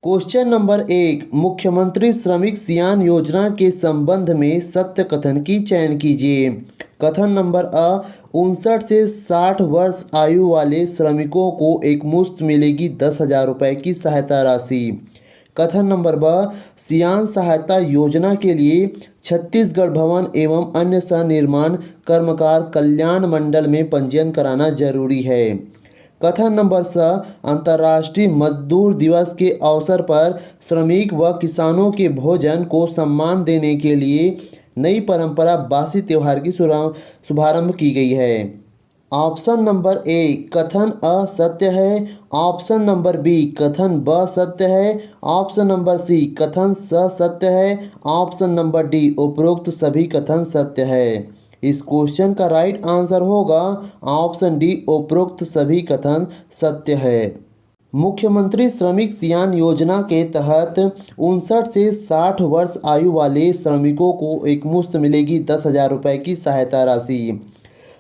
Question number 1, मुख्यमंत्री श्रमिक सियान योजना के संबंध में सत्य कथन की चयन कीजिए। कथन नंबर अ, 59 से 60 वर्ष आयु वाले श्रमिकों को एकमुश्त मिलेगी 10,000 रुपये की सहायता राशि। कथन नंबर ब, सियान सहायता योजना के लिए छत्तीसगढ़ भवन एवं अन्य सनिर्माण कर्मकार कल्याण मंडल में पंजीयन कराना जरूरी है। कथन नंबर स, अंतर्राष्ट्रीय मजदूर दिवस के अवसर पर श्रमिक व किसानों के भोजन को सम्मान देने के लिए नई परंपरा बासी त्योहार की शुभारंभ की गई है। ऑप्शन नंबर ए कथन अ सत्य है। ऑप्शन नंबर बी कथन ब सत्य है। ऑप्शन नंबर सी कथन स सत्य है। ऑप्शन नंबर डी उपरोक्त सभी कथन सत्य है। इस क्वेश्चन का राइट आंसर होगा ऑप्शन डी उपरोक्त सभी कथन सत्य है। मुख्यमंत्री श्रमिक सियान योजना के तहत 59 से 60 वर्ष आयु वाले श्रमिकों को एकमुश्त मिलेगी 10,000 रुपये की सहायता राशि।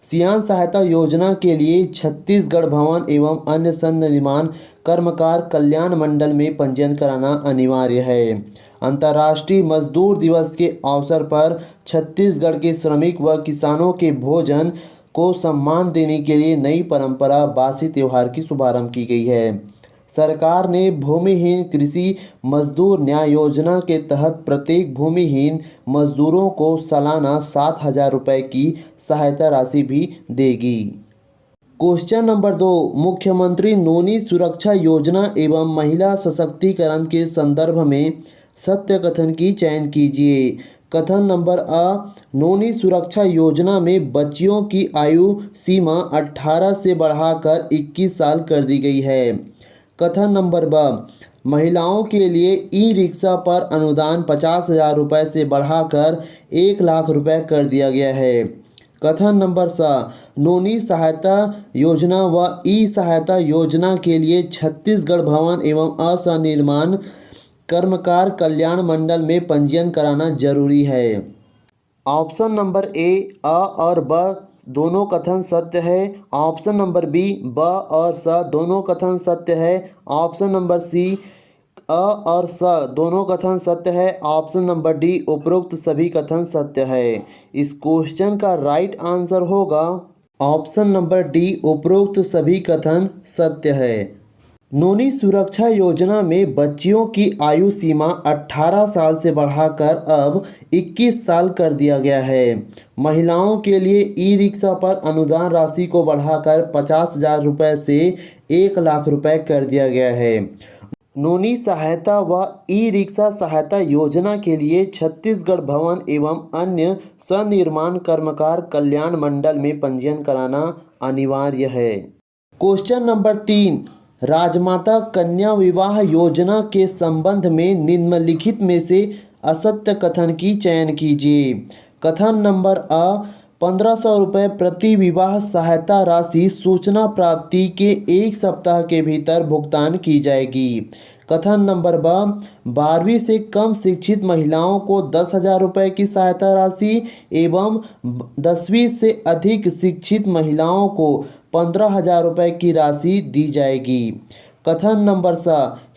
सियान सहायता योजना के लिए छत्तीसगढ़ भवन एवं अन्य सनिर्माण कर्मकार कल्याण मंडल में पंजीयन कराना अनिवार्य है। अंतर्राष्ट्रीय मजदूर दिवस के अवसर पर छत्तीसगढ़ के श्रमिक व किसानों के भोजन को सम्मान देने के लिए नई परंपरा बासी त्योहार की शुभारंभ की गई है। सरकार ने भूमिहीन कृषि मजदूर न्याय योजना के तहत प्रत्येक भूमिहीन मजदूरों को सालाना 7,000 रुपये की सहायता राशि भी देगी। क्वेश्चन नंबर 2, मुख्यमंत्री नोनी सुरक्षा योजना एवं महिला सशक्तिकरण के संदर्भ में सत्य कथन की चयन कीजिए। कथन नंबर अ, नोनी सुरक्षा योजना में बच्चियों की आयु सीमा 18 से बढ़ाकर 21 साल कर दी गई है। कथन नंबर ब, महिलाओं के लिए ई रिक्शा पर अनुदान 50,000 रुपये से बढ़ाकर 1,00,000 रुपये कर दिया गया है। कथन नंबर स, नोनी सहायता योजना व ई सहायता योजना के लिए छत्तीसगढ़ भवन एवं असनिर्माण कर्मकार कल्याण मंडल में पंजीयन कराना जरूरी है। ऑप्शन नंबर ए अ और ब दोनों कथन सत्य है। ऑप्शन नंबर बी ब और स दोनों कथन सत्य है। ऑप्शन नंबर सी अ और स दोनों कथन सत्य है। ऑप्शन नंबर डी उपरोक्त सभी कथन सत्य है। इस क्वेश्चन का राइट आंसर होगा ऑप्शन नंबर डी उपरोक्त सभी कथन सत्य है। नोनी सुरक्षा योजना में बच्चियों की आयु सीमा 18 साल से बढ़ाकर अब 21 साल कर दिया गया है। महिलाओं के लिए ई रिक्शा पर अनुदान राशि को बढ़ाकर 50,000 रुपये से 1,00,000 रुपये कर दिया गया है। नोनी सहायता व ई रिक्शा सहायता योजना के लिए छत्तीसगढ़ भवन एवं अन्य सनिर्माण कर्मकार कल्याण मंडल में पंजीयन कराना अनिवार्य है। क्वेश्चन नंबर 3, राजमाता कन्या विवाह योजना के संबंध में निम्नलिखित में से असत्य कथन की चयन कीजिए। कथन नंबर अ, 1,500 रुपये प्रति विवाह सहायता राशि सूचना प्राप्ति के 1 सप्ताह के भीतर भुगतान की जाएगी। कथन नंबर ब, 12वीं से कम शिक्षित महिलाओं को 10,000 रुपये की सहायता राशि एवं 10वीं से अधिक शिक्षित महिलाओं को 15,000 रुपये की राशि दी जाएगी। कथन नंबर स,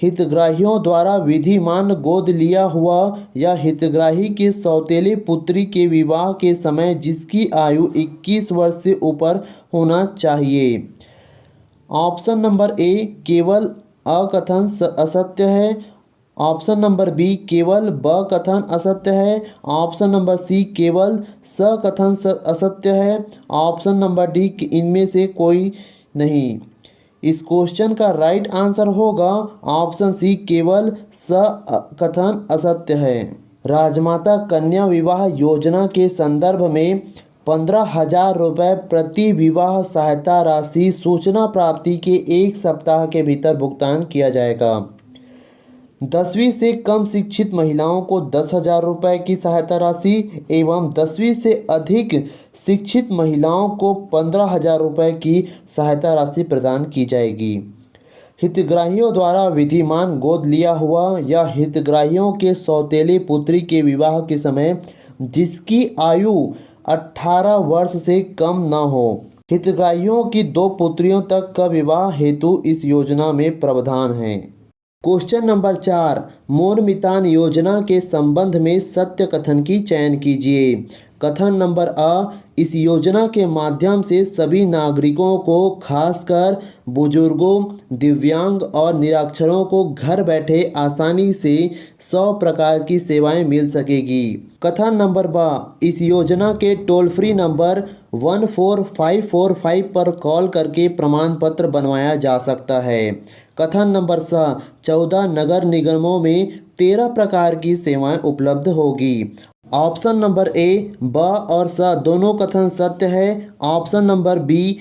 हितग्राहियों द्वारा विधिमान गोद लिया हुआ या हितग्राही के सौतेले पुत्री के विवाह के समय जिसकी आयु 21 वर्ष से ऊपर होना चाहिए। ऑप्शन नंबर ए केवल अ कथन असत्य है। ऑप्शन नंबर बी केवल ब कथन असत्य है। ऑप्शन नंबर सी केवल स कथन असत्य है। ऑप्शन नंबर डी इनमें से कोई नहीं। इस क्वेश्चन का राइट आंसर होगा ऑप्शन सी केवल स कथन असत्य है। राजमाता कन्या विवाह योजना के संदर्भ में 15,000 रुपये प्रति विवाह सहायता राशि सूचना प्राप्ति के 1 सप्ताह के भीतर भुगतान किया जाएगा। 10वीं से कम शिक्षित महिलाओं को 10,000 रुपये की सहायता राशि एवं 10वीं से अधिक शिक्षित महिलाओं को 15,000 रुपये की सहायता राशि प्रदान की जाएगी। हितग्राहियों द्वारा विधिमान गोद लिया हुआ या हितग्राहियों के सौतेले पुत्री के विवाह के समय जिसकी आयु 18 वर्ष से कम न हो। हितग्राहियों की 2 पुत्रियों तक का विवाह हेतु इस योजना में प्रावधान है। क्वेश्चन नंबर 4, मोर मितान योजना के संबंध में सत्य कथन की चयन कीजिए। कथन नंबर अ, इस योजना के माध्यम से सभी नागरिकों को खासकर बुजुर्गों, दिव्यांग और निरक्षरों को घर बैठे आसानी से 100 प्रकार की सेवाएं मिल सकेगी। कथन नंबर ब, इस योजना के टोल फ्री नंबर 14545 पर कॉल करके प्रमाण पत्र बनवाया जा सकता है। कथन नंबर स, 14 नगर निगमों में 13 प्रकार की सेवाएं उपलब्ध होगी। ऑप्शन नंबर ए, ब और स दोनों कथन सत्य है। ऑप्शन नंबर बी,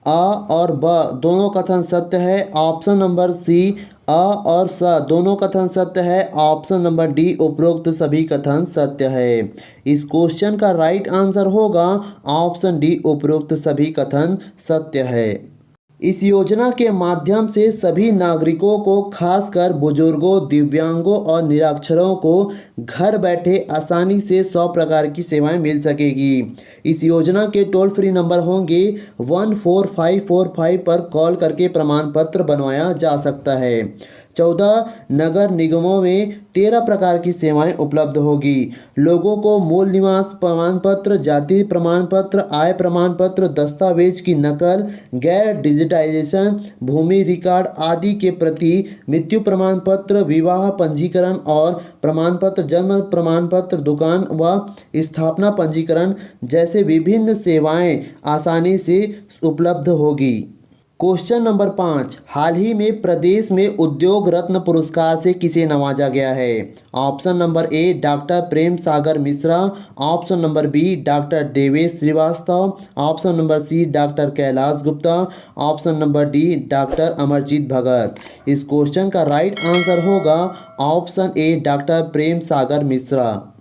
अ और ब दोनों कथन सत्य है। ऑप्शन नंबर सी, अ और स दोनों कथन सत्य है। ऑप्शन नंबर डी, उपरोक्त सभी कथन सत्य है। इस क्वेश्चन का राइट आंसर होगा ऑप्शन डी, उपरोक्त सभी कथन सत्य है। इस योजना के माध्यम से सभी नागरिकों को खासकर बुजुर्गों, दिव्यांगों और निरक्षरों को घर बैठे आसानी से 100 प्रकार की सेवाएं मिल सकेगी। इस योजना के टोल फ्री नंबर होंगे 14545 पर कॉल करके प्रमाण पत्र बनवाया जा सकता है। 14 नगर निगमों में 13 प्रकार की सेवाएं उपलब्ध होगी। लोगों को मूल निवास प्रमाण पत्र, जाति प्रमाण पत्र, आय प्रमाण पत्र, दस्तावेज की नकल, गैर डिजिटाइजेशन, भूमि रिकॉर्ड आदि के प्रति, मृत्यु प्रमाण पत्र, विवाह पंजीकरण और प्रमाण पत्र, जन्म प्रमाण पत्र, दुकान व स्थापना पंजीकरण जैसे विभिन्न सेवाएं आसानी से उपलब्ध होगी। क्वेश्चन नंबर 5, हाल ही में प्रदेश में उद्योग रत्न पुरस्कार से किसे नवाजा गया है? Option number A, doctor Prem Sagar Mishra. Option number B, doctor Devesh Srivastava. Option number C, doctor Kailash Gupta. Option number D, doctor Amarjeet Bhagat. इस क्वेश्चन का राइट आंसर होगा option A, doctor Prem Sagar Mishra.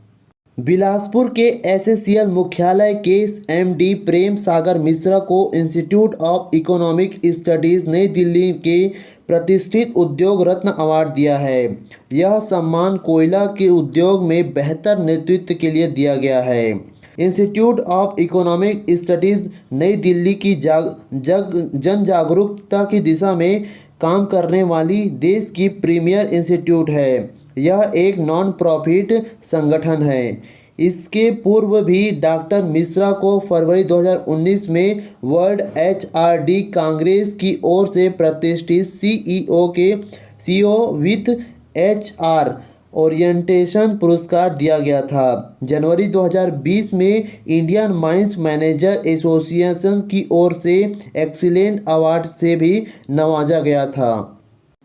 Bilaspur के एसएससीएल मुख्यालय के एमडी प्रेम सागर मिश्रा को इंस्टीट्यूट ऑफ इकोनॉमिक स्टडीज़ नई दिल्ली के प्रतिष्ठित उद्योग रत्न अवार्ड दिया है। यह सम्मान कोयला के उद्योग में बेहतर नेतृत्व के लिए दिया गया है। इंस्टीट्यूट ऑफ इकोनॉमिक स्टडीज़ नई दिल्ली की जन जागरूकता की दिशा में काम करने वाली देश की प्रीमियर इंस्टीट्यूट है। यह एक नॉन प्रॉफिट संगठन है। इसके पूर्व भी डॉक्टर मिश्रा को फरवरी 2019 में वर्ल्ड एचआरडी कांग्रेस की ओर से प्रतिष्ठित सीईओ विथ एचआर ओरिएंटेशन पुरस्कार दिया गया था। जनवरी 2020 में इंडियन माइंस मैनेजर एसोसिएशन की ओर से एक्सीलेंट अवार्ड से भी नवाजा गया था।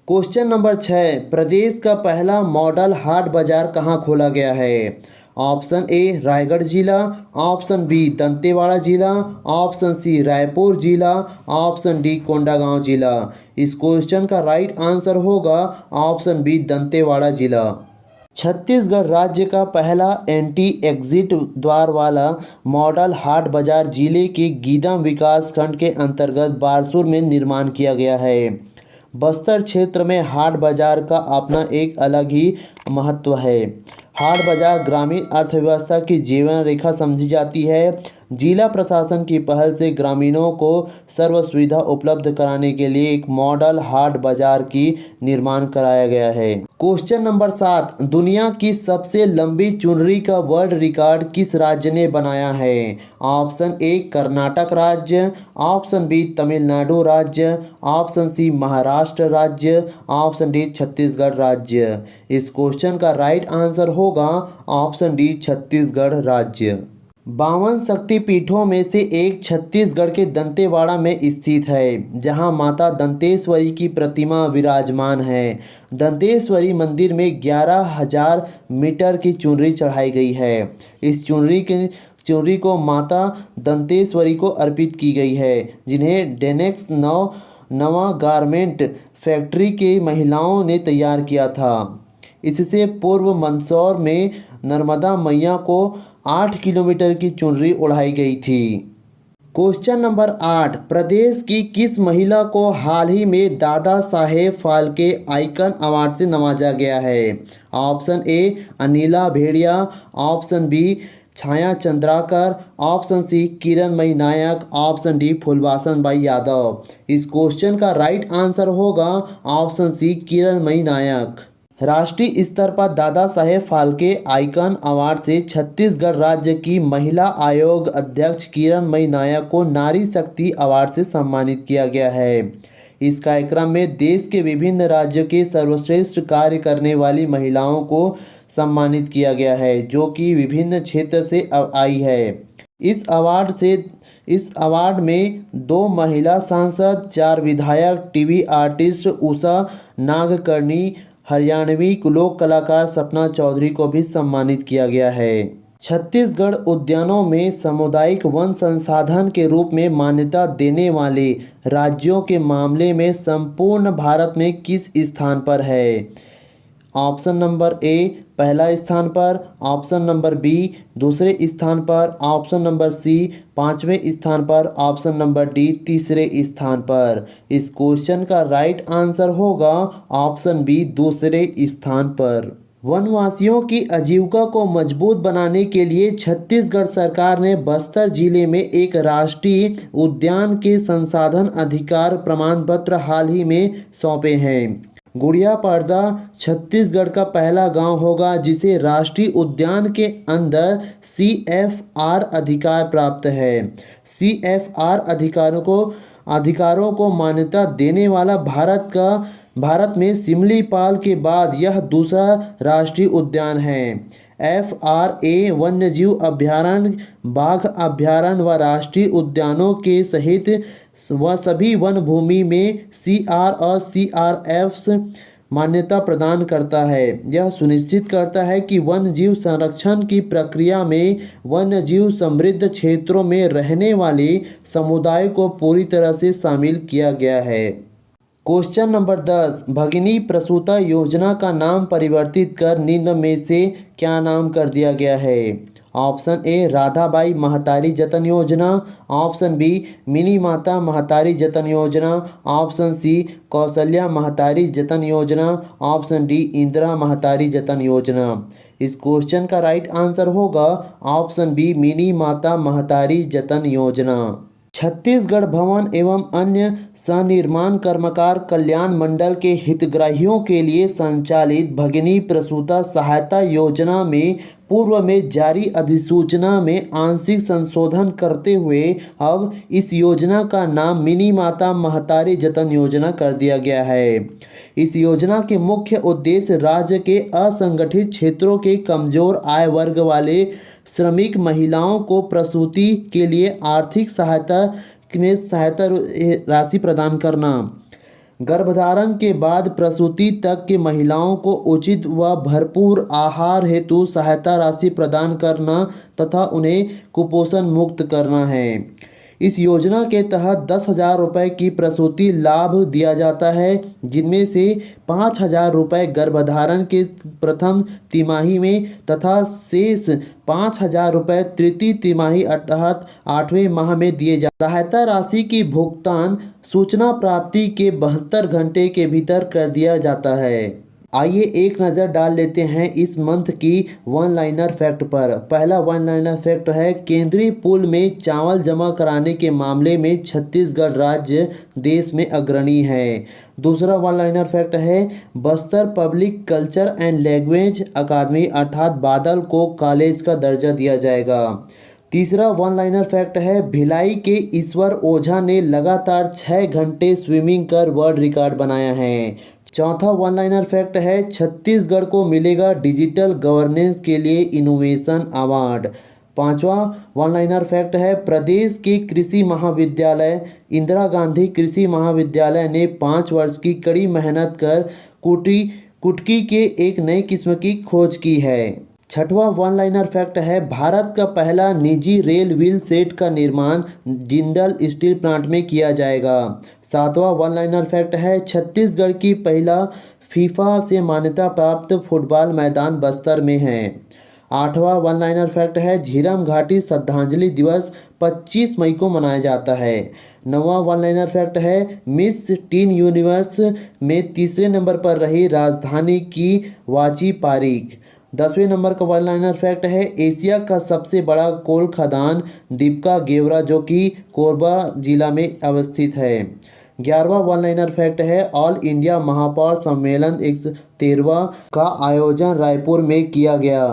क्वेश्चन नंबर 6, प्रदेश का पहला मॉडल हाट बाजार कहाँ खोला गया है? ऑप्शन ए, रायगढ़ जिला। ऑप्शन बी, दंतेवाड़ा जिला। ऑप्शन सी, रायपुर जिला। ऑप्शन डी, कोंडागांव जिला। इस क्वेश्चन का राइट आंसर होगा ऑप्शन बी, दंतेवाड़ा जिला। छत्तीसगढ़ राज्य का पहला एंटी एग्जिट द्वार वाला मॉडल हाट बाजार जिले के गीदम विकास खंड के अंतर्गत बारसूर में निर्माण किया गया है। बस्तर क्षेत्र में हाट बाजार का अपना एक अलग ही महत्व है। हाट बाजार ग्रामीण अर्थव्यवस्था की जीवन रेखा समझी जाती है। जिला प्रशासन की पहल से ग्रामीणों को सर्व सुविधा उपलब्ध कराने के लिए एक मॉडल हाट बाजार की निर्माण कराया गया है। क्वेश्चन नंबर 7, दुनिया की सबसे लंबी चुनरी का वर्ल्ड रिकॉर्ड किस राज्य ने बनाया है? ऑप्शन ए, कर्नाटक राज्य। ऑप्शन बी, तमिलनाडु राज्य। ऑप्शन सी, महाराष्ट्र राज्य। ऑप्शन डी, छत्तीसगढ़ राज्य। इस क्वेश्चन का राइट आंसर होगा ऑप्शन डी, छत्तीसगढ़ राज्य। 52 शक्तिपीठों में से एक छत्तीसगढ़ के दंतेवाड़ा में स्थित है, जहां माता दंतेश्वरी की प्रतिमा विराजमान है। दंतेश्वरी मंदिर में 11,000 मीटर की चुनरी चढ़ाई गई है। इस चुनरी को माता दंतेश्वरी को अर्पित की गई है, जिन्हें डेनेक्स नवा गारमेंट फैक्ट्री के महिलाओं ने तैयार किया था। इससे पूर्व मंदसौर में नर्मदा मैया को 8 किलोमीटर की चुनरी उड़ाई गई थी। क्वेश्चन नंबर 8, प्रदेश की किस महिला को हाल ही में दादा साहेब फाल्के आइकन अवार्ड से नवाजा गया है? Option A, Anila Bhediya. Option B, Chhaya Chandrakar, option C Kiranmayi Nayak, option D Phoolvasan Bai Yadav. इस क्वेश्चन का राइट आंसर होगा ऑप्शन सी किरणमयी नायक। राष्ट्रीय स्तर पर दादा साहेब फाल्के आइकन अवार्ड से छत्तीसगढ़ राज्य की महिला आयोग अध्यक्ष किरणमयी नायक को नारी शक्ति अवार्ड से सम्मानित किया गया है। इस कार्यक्रम में देश के विभिन्न राज्यों के सर्वश्रेष्ठ कार्य करने वाली महिलाओं को सम्मानित किया गया है, जो कि विभिन्न क्षेत्र से आई है। इस अवार्ड में 2 महिला सांसद, 4 विधायक, टीवी आर्टिस्ट उषा नागकर्णी, हरियाणवी लोक कलाकार सपना चौधरी को भी सम्मानित किया गया है। छत्तीसगढ़ उद्यानों में सामुदायिक वन संसाधन के रूप में मान्यता देने वाले राज्यों के मामले में संपूर्ण भारत में किस स्थान पर है? ऑप्शन नंबर ए पहला स्थान पर, ऑप्शन नंबर बी दूसरे स्थान पर, ऑप्शन नंबर सी 5वें स्थान पर, ऑप्शन नंबर डी तीसरे स्थान पर। इस क्वेश्चन का राइट आंसर होगा ऑप्शन बी दूसरे स्थान पर। वनवासियों की आजीविका को मजबूत बनाने के लिए छत्तीसगढ़ सरकार ने बस्तर जिले में एक राष्ट्रीय उद्यान के संसाधन अधिकार प्रमाण पत्र हाल ही में सौंपे हैं। गुड़िया पड़दा छत्तीसगढ़ का पहला गांव होगा जिसे राष्ट्रीय उद्यान के अंदर CFR अधिकार प्राप्त है। CFR अधिकारों को मान्यता देने वाला भारत में सिमलीपाल के बाद यह दूसरा राष्ट्रीय उद्यान है। FRA वन्यजीव अभयारण्य, बाघ अभयारण्य व राष्ट्रीय उद्यानों के सहित वह सभी वन भूमि में CR और CRF मान्यता प्रदान करता है। यह सुनिश्चित करता है कि वन्य जीव संरक्षण की प्रक्रिया में वन्य जीव समृद्ध क्षेत्रों में रहने वाले समुदाय को पूरी तरह से शामिल किया गया है। क्वेश्चन नंबर 10, भगिनी प्रसूता योजना का नाम परिवर्तित कर निम्न में से क्या नाम कर दिया गया है? ऑप्शन ए राधाबाई महतारी जतन योजना, ऑप्शन बी मिनी माता महतारी जतन योजना, ऑप्शन सी कौशल्या महतारी जतन योजना, ऑप्शन डी इंदिरा महतारी जतन योजना। इस क्वेश्चन का राइट आंसर होगा ऑप्शन बी मिनी माता महतारी जतन योजना। छत्तीसगढ़ भवन एवं अन्य सनिर्माण कर्मकार कल्याण मंडल के हितग्राहियों के लिए संचालित भगिनी प्रसूता सहायता योजना में पूर्व में जारी अधिसूचना में आंशिक संशोधन करते हुए अब इस योजना का नाम मिनी माता महतारी जतन योजना कर दिया गया है। इस योजना के मुख्य उद्देश्य राज्य के असंगठित क्षेत्रों के कमजोर आय वर्ग वाले श्रमिक महिलाओं को प्रसूति के लिए आर्थिक सहायता राशि प्रदान करना, गर्भधारण के बाद प्रसूति तक के महिलाओं को उचित व भरपूर आहार हेतु सहायता राशि प्रदान करना तथा उन्हें कुपोषण मुक्त करना है। इस योजना के तहत 10,000 रुपये की प्रसूति लाभ दिया जाता है, जिनमें से 5,000 रुपये गर्भधारण के प्रथम तिमाही में तथा शेष 5,000 रुपये तृतीय तिमाही अर्थात 8वें माह में दिए जाते हैं। सहायता राशि की भुगतान सूचना प्राप्ति के 72 घंटे के भीतर कर दिया जाता है। आइए एक नज़र डाल लेते हैं इस मंथ की वन लाइनर फैक्ट पर। पहला वन लाइनर फैक्ट है, केंद्रीय पूल में चावल जमा कराने के मामले में छत्तीसगढ़ राज्य देश में अग्रणी है। दूसरा वन लाइनर फैक्ट है, Bastar public culture and language academy अर्थात बादल को कॉलेज का दर्जा दिया जाएगा। तीसरा वन लाइनर फैक्ट है, भिलाई के ईश्वर ओझा ने लगातार 6 घंटे स्विमिंग कर वर्ल्ड रिकॉर्ड बनाया है। चौथा वन लाइनर फैक्ट है, छत्तीसगढ़ को मिलेगा डिजिटल गवर्नेंस के लिए इनोवेशन अवार्ड। पांचवा वन लाइनर फैक्ट है, प्रदेश के कृषि महाविद्यालय इंदिरा गांधी कृषि महाविद्यालय ने 5 वर्ष की कड़ी मेहनत कर कुटकी के एक नई किस्म की खोज की है। छठवां वन लाइनर फैक्ट है, भारत का पहला निजी रेल व्हील सेट का निर्माण जिंदल स्टील प्लांट में किया जाएगा। सातवां वन लाइनर फैक्ट है, छत्तीसगढ़ की पहला फीफा से मान्यता प्राप्त फुटबॉल मैदान बस्तर में है। आठवां वन लाइनर फैक्ट है, झीरम घाटी श्रद्धांजलि दिवस 25 मई को मनाया जाता है। नौवां वन लाइनर फैक्ट है, मिस टीन यूनिवर्स में तीसरे नंबर पर रही राजधानी की वाची पारिक। 10वें नंबर का वन लाइनर फैक्ट है, एशिया का सबसे बड़ा कोल खदान दीपका गेवरा जो कि कोरबा जिला में अवस्थित है। 11वां वन लाइनर फैक्ट है, ऑल इंडिया महापौर सम्मेलन 113वां का आयोजन रायपुर में किया गया।